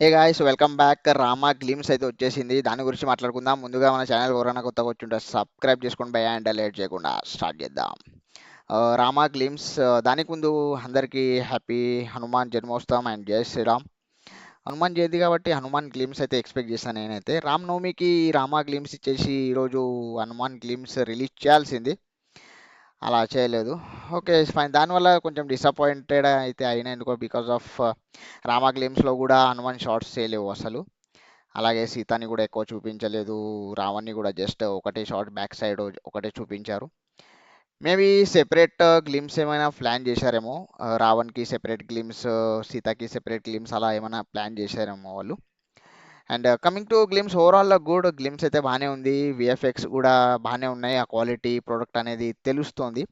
Hey guys, welcome back. Rama glimpse అయితే వచ్చేసింది. దాని గురించి మాట్లాడుకుందాం. ముందుగా మన ఛానల్ ఎవరైనా కొత్తగా వచ్చుంటే సబ్స్క్రైబ్ చేసుకొని బై అండ్ లేట్ చేయకుండా స్టార్ట్ చేద్దాం. రామా గ్లిమ్స్, దానికి ముందు అందరికీ హ్యాపీ హనుమాన్ జన్మోత్సవం అండ్ జై శ్రీరామ్. హనుమాన్ జయంతి కాబట్టి హనుమాన్ గ్లిమ్స్ అయితే ఎక్స్పెక్ట్ చేశాను నేనైతే. రామ్ నవమికి రామా గ్లిమ్స్ ఇచ్చేసి ఈరోజు హనుమాన్ గ్లిమ్స్ రిలీజ్ చేయాల్సింది. అలా చేయలేదు. Okay, fine. దానివల్ల కొంచెం డిసప్పాయింటెడ్ అయితే అయినా, ఎందుకో బికాస్ ఆఫ్ రామా గ్లిమ్స్లో కూడా హనుమాన్ షార్ట్స్ చేయలేవు అసలు. అలాగే సీతని కూడా ఎక్కువ చూపించలేదు. రావణ్ని కూడా జస్ట్ ఒకటే షార్ట్ బ్యాక్ సైడ్ ఒకటే చూపించారు. మేబీ సెపరేట్ గ్లిమ్స్ ఏమైనా ప్లాన్ చేశారేమో. రావణ్కి సెపరేట్ గ్లిమ్స్, సీతకి సెపరేట్ గ్లిమ్స్ అలా ఏమైనా ప్లాన్ చేశారేమో వాళ్ళు. And coming to glimpse, overall good. Glimpse అయితే బాగానే ఉంది. విఎఫ్ఎక్స్ కూడా బాగానే ఉన్నాయి. ఆ క్వాలిటీ ప్రోడక్ట్ అనేది తెలుస్తోంది.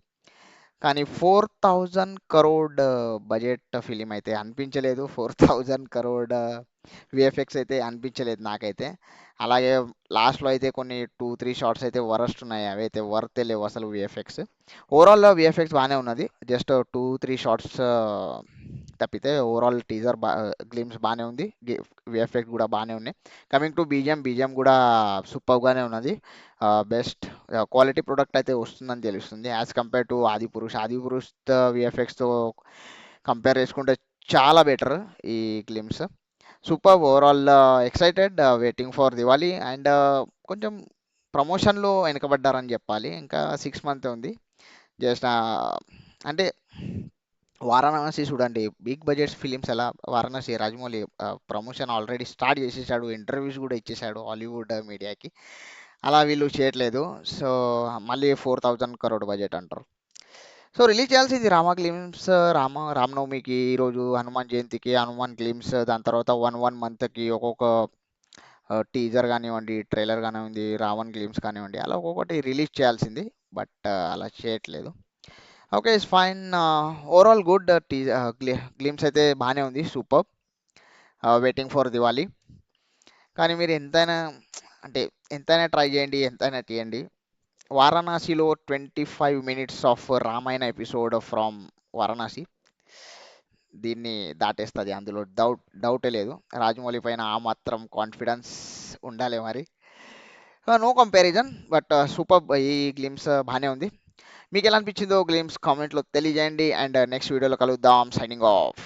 కానీ 4000 crore బడ్జెట్ ఫిలిం అయితే అనిపించలేదు. 4000 crore విఎఫ్ఎక్స్ అయితే అనిపించలేదు నాకైతే. అలాగే లాస్ట్లో అయితే కొన్ని 2-3 షార్ట్స్ అయితే వరస్ట్ ఉన్నాయి. అవి అయితే వర్తే లేవు అసలు విఎఫ్ఎక్స్. ఓవరాల్ విఎఫ్ఎక్స్ బాగానే ఉన్నది. జస్ట్ 2-3 షార్ట్స్ తప్పితే ఓవరాల్ టీజర్ గ్లిమ్స్ బాగానే ఉంది. విఎఫ్ఎక్స్ కూడా బాగానే ఉన్నాయి. కమింగ్ టు బీజిఎం కూడా సూపర్గానే ఉన్నది. బెస్ట్ క్వాలిటీ ప్రొడక్ట్ అయితే వస్తుందని తెలుస్తుంది. యాజ్ కంపేర్ టు ఆదిపురుష్ విఎఫ్ఎక్స్తో కంపేర్ చేసుకుంటే చాలా బెటర్ ఈ glimpse. Super overall. Excited, waiting for Diwali. అండ్ కొంచెం ప్రమోషన్లో వెనకబడ్డారని చెప్పాలి. ఇంకా 6 months ఉంది. జస్ట్ అంటే వారణాసి చూడండి, బిగ్ బడ్జెట్ ఫిలిమ్స్ ఎలా. Varanasi Rajamouli promotion already start చేసేసాడు. ఇంటర్వ్యూస్ కూడా ఇచ్చేసాడు హాలీవుడ్ మీడియాకి. అలా వీళ్ళు చేయట్లేదు. సో మళ్ళీ 4000 crore బడ్జెట్ అంటారు. సో రిలీజ్ చేయాల్సింది రామా గ్లిమ్స్. రామనవమికి, ఈరోజు హనుమాన్ జయంతికి హనుమాన్ గ్లిమ్స్, దాని తర్వాత వన్ మంత్కి ఒక్కొక్క టీజర్ కానివ్వండి, ట్రైలర్ కానివ్వండి, రావణ్ గ్లిమ్స్ కానివ్వండి, అలా ఒక్కొక్కటి రిలీజ్ చేయాల్సింది. బట్ అలా చేయట్లేదు. Okay, it's fine. Overall good. Glimpse అయితే బాగానే ఉంది. సూపర్. Waiting for Diwali. కానీ మీరు ఎంతైనా, అంటే ఎంతైనా ట్రై చేయండి, ఎంతైనా తీయండి. వారణాసిలో 25 minutes of Ramayana episode from Varanasi దీన్ని దాటేస్తుంది. అందులో డౌటే లేదు. రాజమౌళి పైన ఆ మాత్రం కాన్ఫిడెన్స్ ఉండాలి మరి. No comparison. But super. ఈ గ్లిమ్స్ బాగానే ఉంది. మీకు ఎలా అనిపించిందో గ్లిమ్స్ కామెంట్లో తెలియజేయండి. అండ్ నెక్స్ట్ వీడియోలో కలుద్దాం. Signing off.